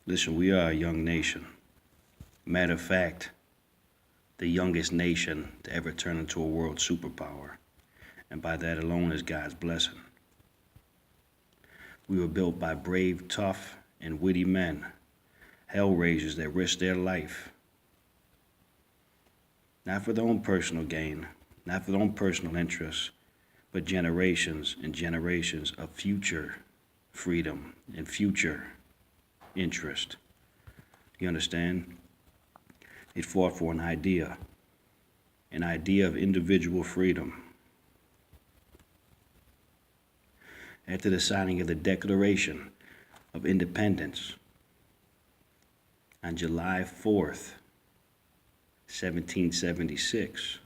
Listen, we are a young nation. Matter of fact, the youngest nation to ever turn into a world superpower. And by that alone is God's blessing. We were built by brave, tough, and witty men, hellraisers that risked their life, not for their own personal gain, not for their own personal interests, but generations and generations of future freedom and future interest. You understand? It fought for an idea of individual freedom. After the signing of the Declaration of Independence on July 4th, 1776,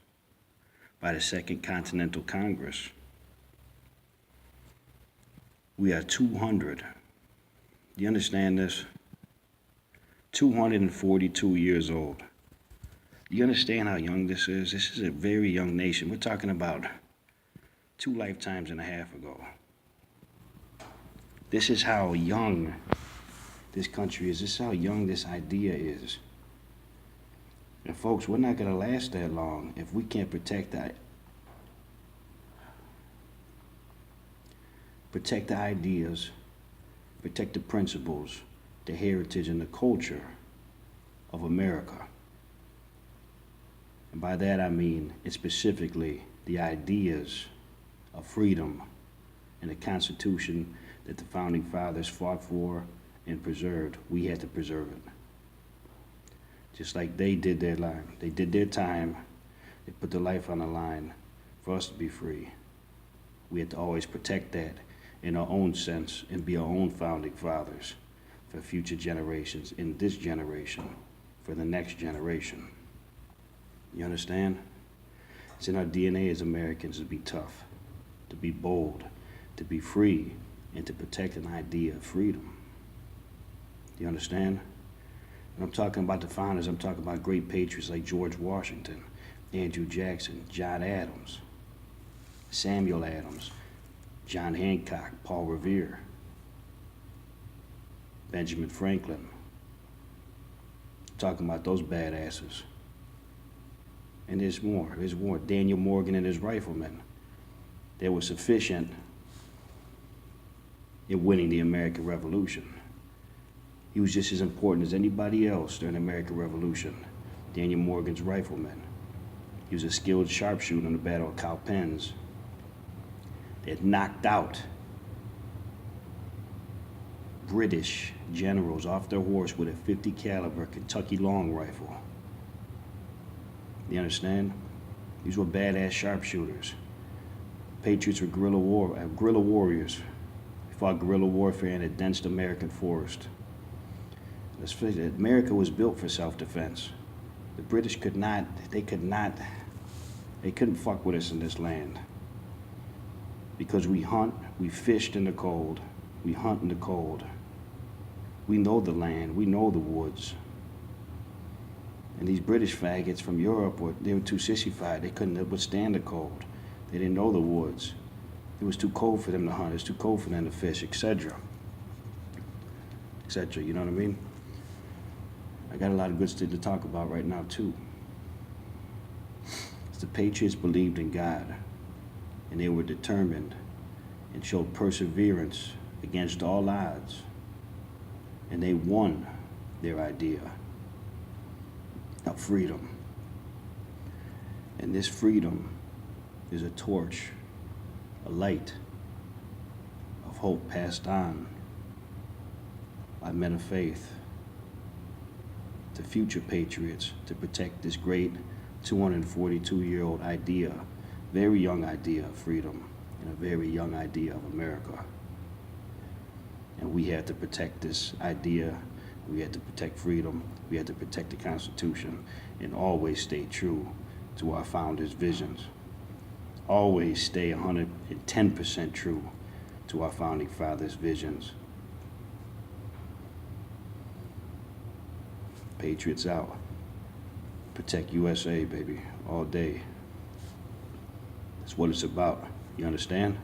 by the Second Continental Congress, we are 200. Do you understand this? 242 years old. Do you understand how young this is? This is a very young nation. We're talking about 2 lifetimes and a half ago. This is how young this country is. This is how young this idea is. And folks, we're not going to last that long if we can't protect the ideas, protect the principles, the heritage, and the culture of America. And by that I mean, it's specifically the ideas of freedom and the Constitution that the Founding Fathers fought for and preserved. We had to preserve it. Just like they did their life. They did their time. They put their life on the line for us to be free. We had to always protect that in our own sense and be our own founding fathers for future generations, in this generation, for the next generation. You understand? It's in our DNA as Americans to be tough, to be bold, to be free, and to protect an idea of freedom. Do you understand? And I'm talking about the founders. I'm talking about great patriots like George Washington, Andrew Jackson, John Adams, Samuel Adams, John Hancock, Paul Revere, Benjamin Franklin. I'm talking about those badasses. And there's more. There's more. Daniel Morgan and his riflemen. They were sufficient in winning the American Revolution. He was just as important as anybody else during the American Revolution. Daniel Morgan's rifleman. He was a skilled sharpshooter in the Battle of Cowpens. They had knocked out British generals off their horse with a .50 caliber Kentucky long rifle. You understand? These were badass sharpshooters. Patriots were guerrilla warriors. They fought guerrilla warfare in a dense American forest. Let's face it, America was built for self-defense. The British couldn't fuck with us in this land. Because we hunt, we fished in the cold, we hunt in the cold. We know the land, we know the woods. And these British faggots from Europe, they were too sissified. They couldn't withstand the cold. They didn't know the woods. It was too cold for them to hunt. It was too cold for them to fish, etc. Etc. You know what I mean? I got a lot of good stuff to talk about right now, too. The Patriots believed in God, and they were determined and showed perseverance against all odds. And they won their idea of freedom. And this freedom is a torch, a light of hope passed on by men of faith to future patriots to protect this great 242-year-old idea, very young idea of freedom, and a very young idea of America. And we had to protect this idea. We had to protect freedom. We had to protect the Constitution, and always stay true to our founders' visions. Always stay 110% true to our founding fathers' visions. Patriots out. Protect USA, baby, all day. That's what it's about. You understand?